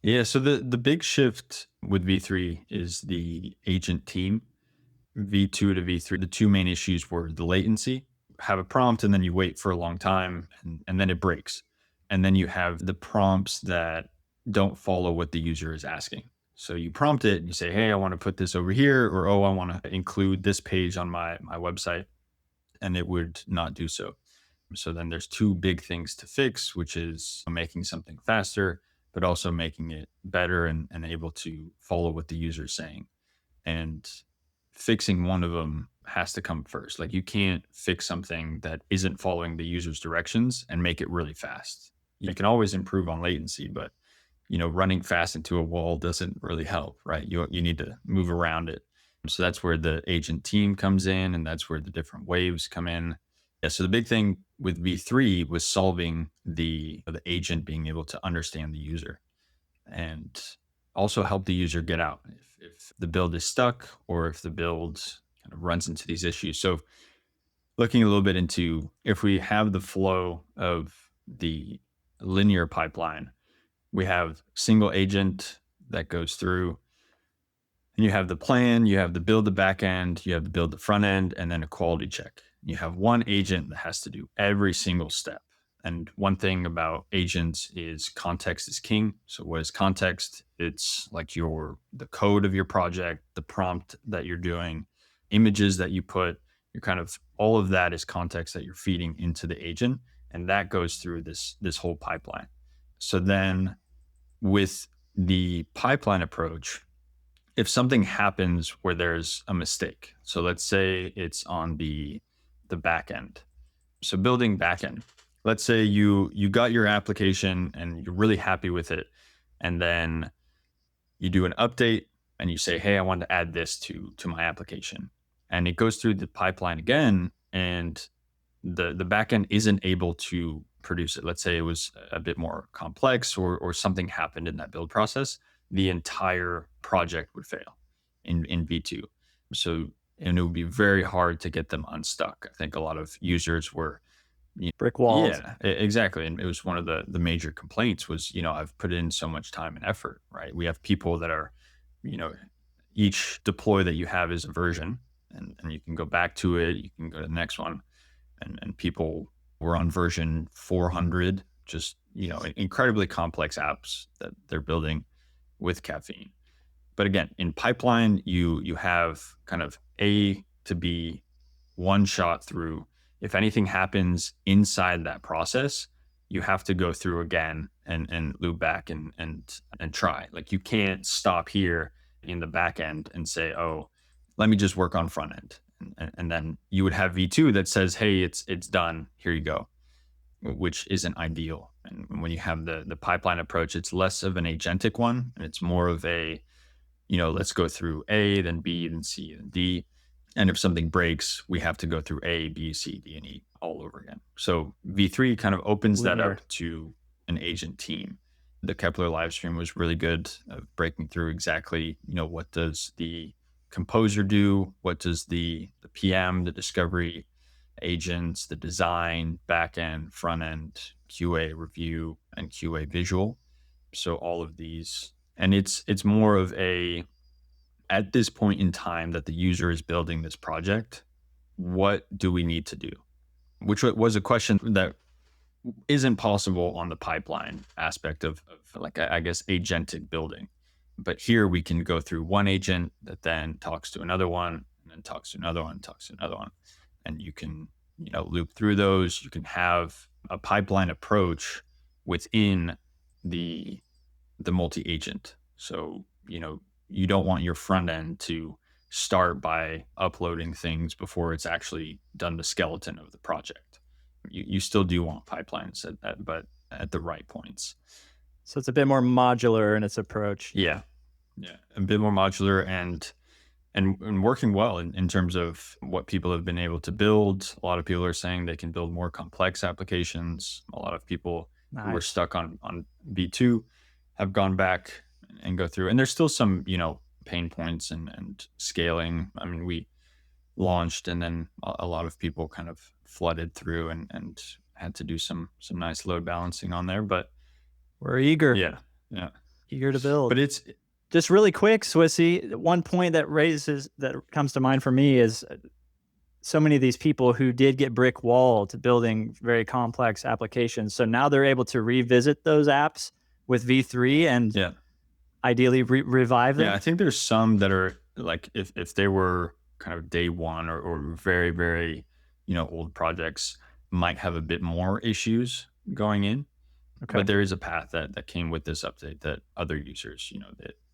Yeah. So the big shift with V3 is the agent team. V2 to V3, the two main issues were the latency. Have a prompt and then you wait for a long time and then it breaks. And then you have the prompts that don't follow what the user is asking. So you prompt it and you say, hey, I want to put this over here, or oh, I want to include this page on my website, and it would not do so. So then there's two big things to fix, which is making something faster, but also making it better and able to follow what the user is saying. And fixing one of them has to come first. Like you can't fix something that isn't following the user's directions and make it really fast. You can always improve on latency, but running fast into a wall doesn't really help, right? You need to move around it. So that's where the agent team comes in, and that's where the different waves come in. Yeah, so the big thing with V3 was solving the agent being able to understand the user and also help the user get out if the build is stuck or if the build kind of runs into these issues. So looking a little bit into if we have the flow of the linear pipeline, we have single agent that goes through, and you have the plan, you have the build the back end, you have the build the front end, and then a quality check. You have one agent that has to do every single step. And one thing about agents is context is king. So what is context? It's like the code of your project, the prompt that you're doing, images that you put, you're kind of all of that is context that you're feeding into the agent. And that goes through this whole pipeline. So then with the pipeline approach, if something happens where there's a mistake, so let's say it's on the back end. So building back end, let's say you got your application and you're really happy with it, and then you do an update and you say, hey, I want to add this to my application, and it goes through the pipeline again, and the backend isn't able to produce it. Let's say it was a bit more complex or something happened in that build process, the entire project would fail in V2. So, and it would be very hard to get them unstuck. I think a lot of users were, Brick walls. yeah, exactly. And it was one of the major complaints was, I've put in so much time and effort, right? We have people that are, you know, each deploy that you have is a version, and you can go back to it, you can go to the next one. And people were on version 400, just, incredibly complex apps that they're building with Caffeine. But again, in pipeline, you have kind of A to B, one shot through. If anything happens inside that process, you have to go through again and loop back and try. Like you can't stop here in the back end and say, oh, let me just work on front end. And then you would have V2 that says, hey, it's done. Here you go, which isn't ideal. And when you have the pipeline approach, it's less of an agentic one, and it's more of a, let's go through A, then B, then C, then D. And if something breaks, we have to go through A, B, C, D, and E all over again. So V3 kind of opens that up to an agent team. The Kepler live stream was really good of breaking through exactly, what does the composer do? What does the PM, the discovery agents, the design, backend, front end, QA review, and QA visual? So all of these, and it's more of a, at this point in time that the user is building this project, what do we need to do? Which was a question that isn't possible on the pipeline aspect of like, I guess, agentic building. But here we can go through one agent that then talks to another one, and then talks to another one, talks to another one. And you can, loop through those. You can have a pipeline approach within the multi-agent. So, you don't want your front end to start by uploading things before it's actually done the skeleton of the project. You still do want pipelines but at the right points. So it's a bit more modular in its approach. Yeah. A bit more modular and working well in terms of what people have been able to build. A lot of people are saying they can build more complex applications. A lot of people who were stuck on V2 have gone back and go through. And there's still some, pain points and scaling. I mean, we launched and then a lot of people kind of flooded through and had to do some nice load balancing on there, but we're eager. Yeah. Eager to build. But it's just really quick, Swissy. One point that comes to mind for me is so many of these people who did get brick walled building very complex applications. So now they're able to revisit those apps with V3 and ideally revive them. Yeah, I think there's some that are like if they were kind of day one or very, very, old projects might have a bit more issues going in. Okay. But there is a path that came with this update that other users,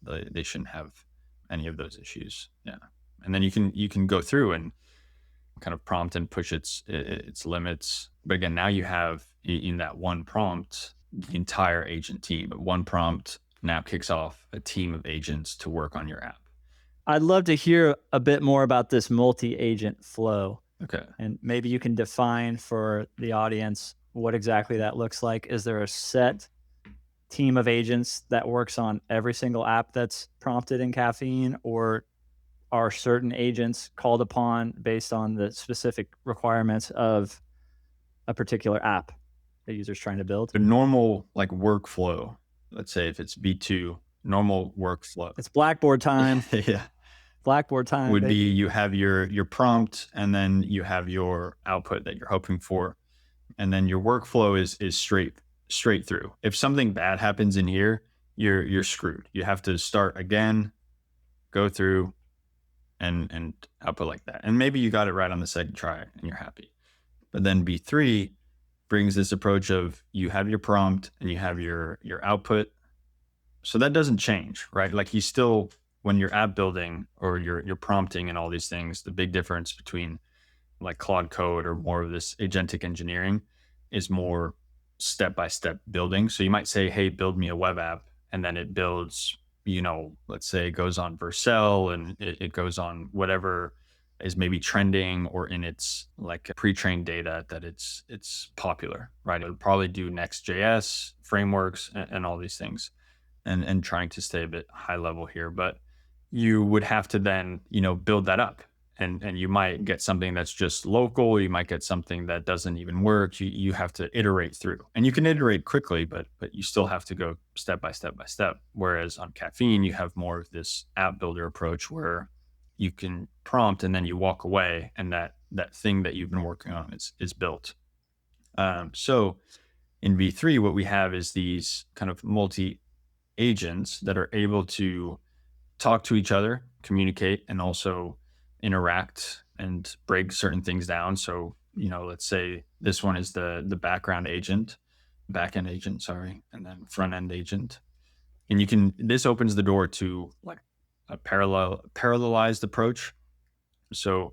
they shouldn't have any of those issues. Yeah. And then you can go through and kind of prompt and push its limits. But again, now you have in that one prompt, the entire agent team. One prompt now kicks off a team of agents to work on your app. I'd love to hear a bit more about this multi-agent flow. Okay. And maybe you can define for the audience what exactly that looks like. Is there a set team of agents that works on every single app that's prompted in Caffeine, or are certain agents called upon based on the specific requirements of a particular app the user's trying to build? The normal like workflow, let's say if it's V2, normal workflow. It's Blackboard time. Yeah. Blackboard time would be you have your prompt and then you have your output that you're hoping for. And then your workflow is straight through. If something bad happens in here, you're screwed. You have to start again, go through and output like that. And maybe you got it right on the second try and you're happy. But then V3 brings this approach of you have your prompt and you have your output. So that doesn't change, right? Like you still, when you're app building or you're prompting and all these things, the big difference between like Claude Code or more of this agentic engineering is more step-by-step building. So you might say, hey, build me a web app. And then it builds, let's say it goes on Vercel and it goes on whatever is maybe trending or in its like pre-trained data that it's popular, right? It would probably do Next.js frameworks and all these things and trying to stay a bit high level here. But you would have to then, build that up. And you might get something that's just local. You might get something that doesn't even work. You have to iterate through, and you can iterate quickly, but you still have to go step by step by step. Whereas on Caffeine, you have more of this app builder approach where you can prompt and then you walk away, and that thing that you've been working on is built. So in V3, what we have is these kind of multi agents that are able to talk to each other, communicate, and also interact and break certain things down. So, let's say this one is the backend agent, and then front end agent. And this opens the door to like a parallelized approach. So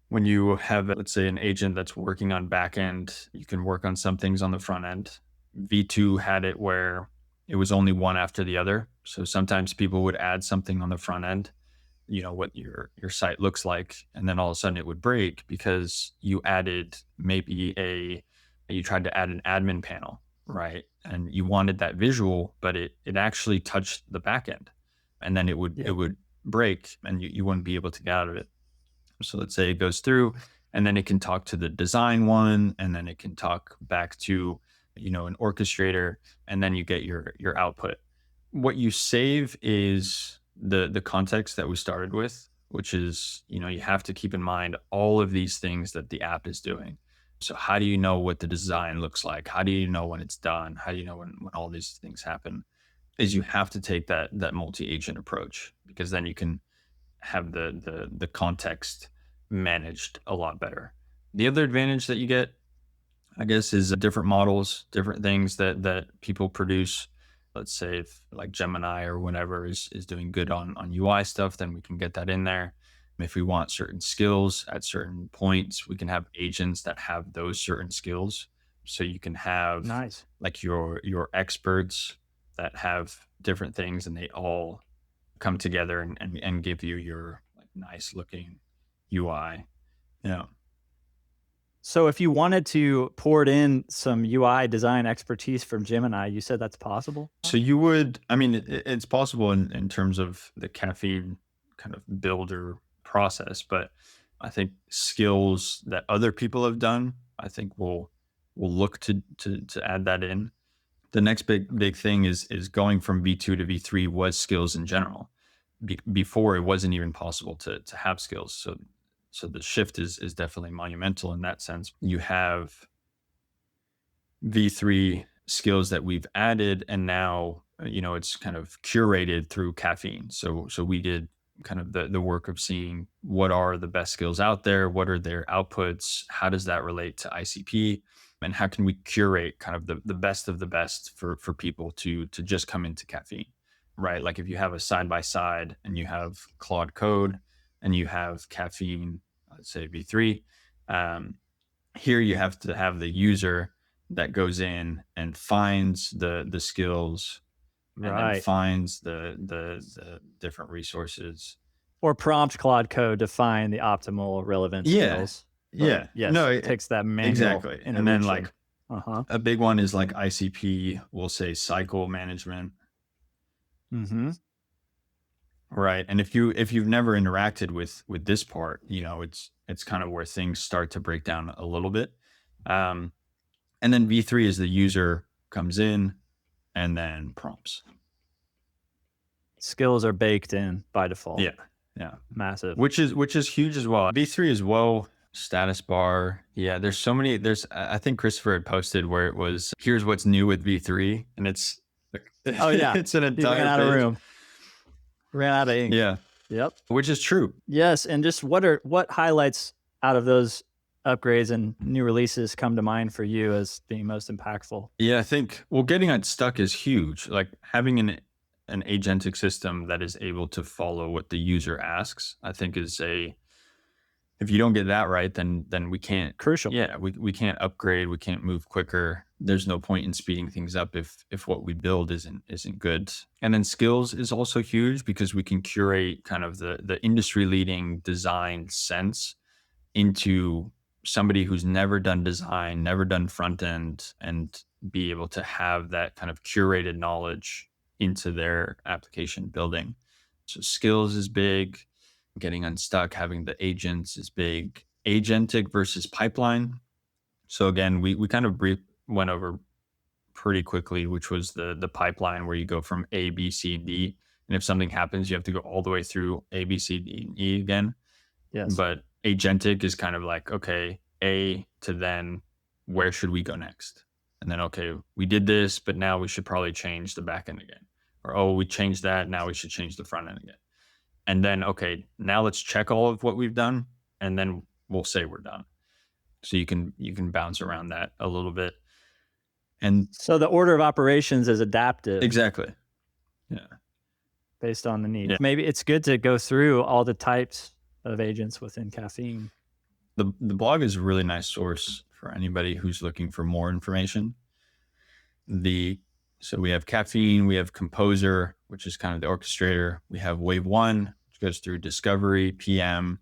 when you have, let's say, an agent that's working on backend, you can work on some things on the front end. V2 had it where it was only one after the other. So sometimes people would add something on the front end, what your site looks like, and then all of a sudden it would break because you added maybe you tried to add an admin panel, right? And you wanted that visual, but it actually touched the backend, and then it would break and you wouldn't be able to get out of it. So let's say it goes through and then it can talk to the design one, and then it can talk back to, an orchestrator, and then you get your output. What you save is the context that we started with, which is, you have to keep in mind all of these things that the app is doing. So how do you know what the design looks like? How do you know when it's done? How do you know when all these things happen? Is you have to take that multi-agent approach, because then you can have the context managed a lot better. The other advantage that you get, I guess, is different models, different things that people produce. Let's say if like Gemini or whatever is doing good on UI stuff, then we can get that in there. If we want certain skills at certain points, we can have agents that have those certain skills. So you can have like your experts that have different things, and they all come together and give you your like nice looking UI. So if you wanted to pour in some UI design expertise from Gemini, you said that's possible? So you would, it's possible in terms of the Caffeine kind of builder process, but I think skills that other people have done, I think we'll look to add that in. The next big thing is going from V2 to V3 was skills in general. Before it wasn't even possible to have skills. So the shift is definitely monumental in that sense. You have V3 skills that we've added, and now it's kind of curated through caffeine. So we did kind of the work of seeing what are the best skills out there, what are their outputs, how does that relate to ICP, and how can we curate kind of the best of the best for people to just come into caffeine, right? Like if you have a side by side and you have Claude Code and you have caffeine, let's say V3, here you have to have the user that goes in and finds the skills and then finds the different resources, or prompt Claude Code to find the optimal relevant skills. Yes, it takes that manual exactly. And then like a big one is like ICP, we'll say cycle management. Right. And if you've never interacted with this part, it's kind of where things start to break down a little bit. And then V3 is the user comes in and then prompts. Skills are baked in by default. Yeah. Massive. Which is huge as well. V3 as well, status bar. Yeah, there's so many. I think Christopher had posted where it was, here's what's new with V3. And it's it's an entire ran out of room. Ran out of ink. Yeah. Yep. Which is true. Yes. And just what highlights out of those upgrades and new releases come to mind for you as being most impactful? Yeah, I think, getting unstuck is huge. Like having an agentic system that is able to follow what the user asks, I think if you don't get that right, then we can't. Crucial. Yeah, we can't upgrade, we can't move quicker. There's no point in speeding things up if what we build isn't good. And then skills is also huge because we can curate kind of the industry leading design sense into somebody who's never done design, never done front end, and be able to have that kind of curated knowledge into their application building. So skills is big. Getting unstuck, having the agents is big. Agentic versus pipeline. So again, we kind of went over pretty quickly, which was the pipeline where you go from A, B, C, D. And if something happens, you have to go all the way through A, B, C, D, and E again. Yes. But agentic is kind of like, okay, A to then where should we go next? And then, okay, we did this, but now we should probably change the back end again. Or, oh, we changed that. Now we should change the front end again. And then, okay, now let's check all of what we've done. And then we'll say we're done. So you can bounce around that a little bit. And so the order of operations is adaptive. Exactly. Yeah. Based on the need. Yeah. Maybe it's good to go through all the types of agents within Caffeine. The blog is a really nice source for anybody who's looking for more information. So we have Caffeine, we have Composer, which is kind of the orchestrator. We have Wave 1, which goes through discovery, PM,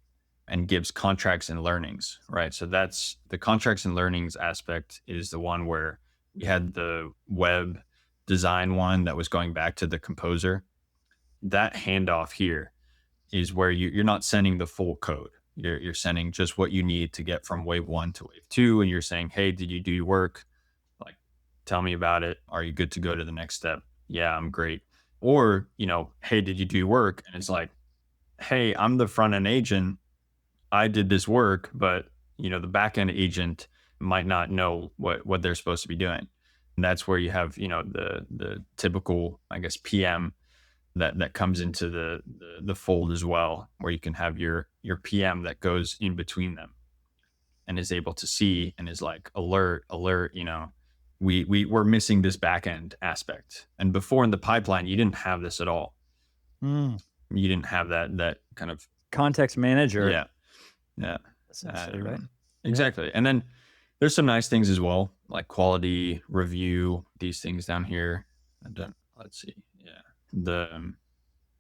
and gives contracts and learnings, right? So that's the contracts and learnings aspect is the one where we had the web design one that was going back to the Composer. That handoff here is where you're not sending the full code. You're sending just what you need to get from Wave 1 to Wave 2. And you're saying, hey, did you do your work? Like, tell me about it. Are you good to go to the next step? Yeah, I'm great. Or, hey, did you do your work? And it's like, hey, I'm the front end agent. I did this work, but, the back end agent might not know what they're supposed to be doing. And that's where you have, the typical, I guess, PM that comes into the fold as well, where you can have your PM that goes in between them and is able to see and is like alert, we're missing this backend aspect. And before in the pipeline, you didn't have this at all. You didn't have that kind of context manager. Yeah. Essentially, right? Exactly. Yeah. And then there's some nice things as well, like quality review, these things down here. Let's see. Yeah. The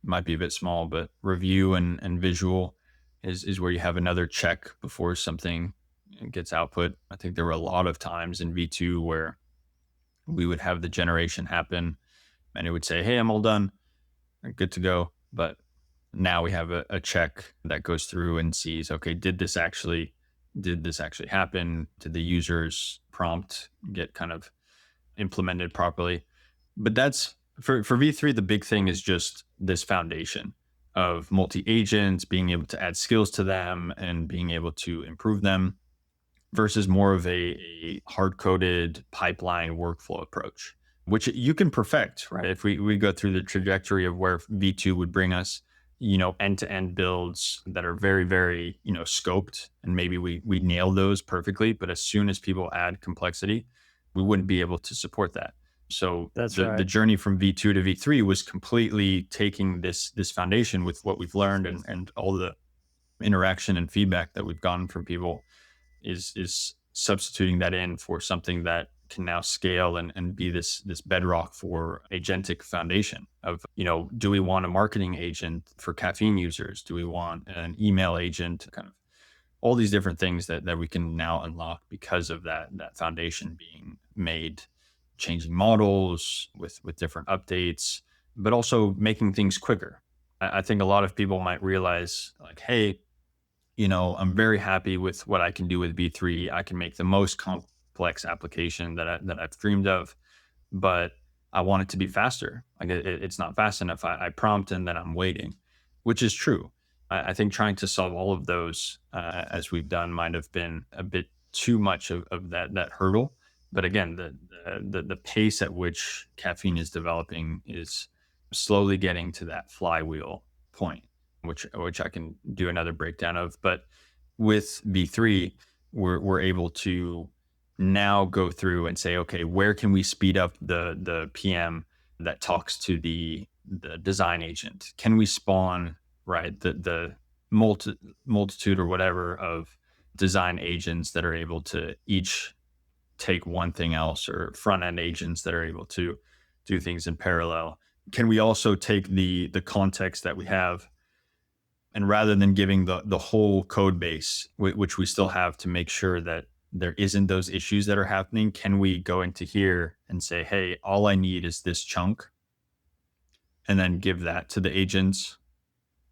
might be a bit small, but review and visual is where you have another check before something gets output. I think there were a lot of times in V2 where we would have the generation happen and it would say, hey, I'm all done, good to go. But now we have a check that goes through and sees, okay, did this actually happen? Did the user's prompt get kind of implemented properly. But that's for V3, the big thing is just this foundation of multi-agents, being able to add skills to them and being able to improve them versus more of a hard-coded pipeline workflow approach, which you can perfect, right? If we go through the trajectory of where V2 would bring us, end-to-end builds that are very, very, scoped, and maybe we nail those perfectly. But as soon as people add complexity, we wouldn't be able to support that. So That's the right. journey from V2 to V3 was completely taking this foundation with what we've learned and all the interaction and feedback that we've gotten from people is substituting that in for something that can now scale and be this bedrock for agentic foundation of, do we want a marketing agent for caffeine users? Do we want an email agent? Kind of all these different things that we can now unlock because of that foundation being made, changing models with different updates, but also making things quicker. I think a lot of people might realize like, hey, I'm very happy with what I can do with V3. I can make the most complex application that I've dreamed of, but I want it to be faster. Like it's not fast enough. I prompt and then I'm waiting, which is true. I think trying to solve all of those as we've done might have been a bit too much of that hurdle. But again, the pace at which caffeine is developing is slowly getting to that flywheel point, which I can do another breakdown of. But with V3, we're able to now go through and say, okay, where can we speed up the PM that talks to the design agent? Can we spawn the multitude or whatever of design agents that are able to each take one thing else, or front end agents that are able to do things in parallel? Can we also take the context that we have, and rather than giving the whole code base, which we still have to make sure that there isn't those issues that are happening, can we go into here and say, hey, all I need is this chunk, and then give that to the agents,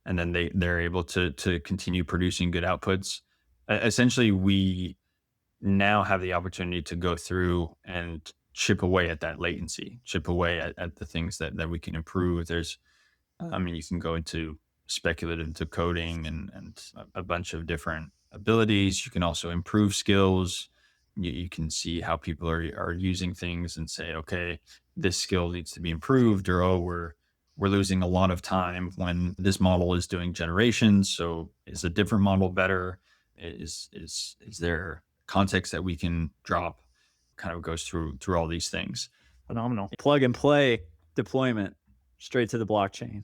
and then they're able to continue producing good outputs. Essentially, we now have the opportunity to go through and chip away at that latency, chip away at the things that we can improve. You can go into speculative decoding and a bunch of different abilities. You can also improve skills. You can see how people are using things and say, okay, this skill needs to be improved, or, oh, we're losing a lot of time when this model is doing generations. So is a different model better? Is there context that we can drop? Kind of goes through all these things. Phenomenal. Plug and play deployment straight to the blockchain.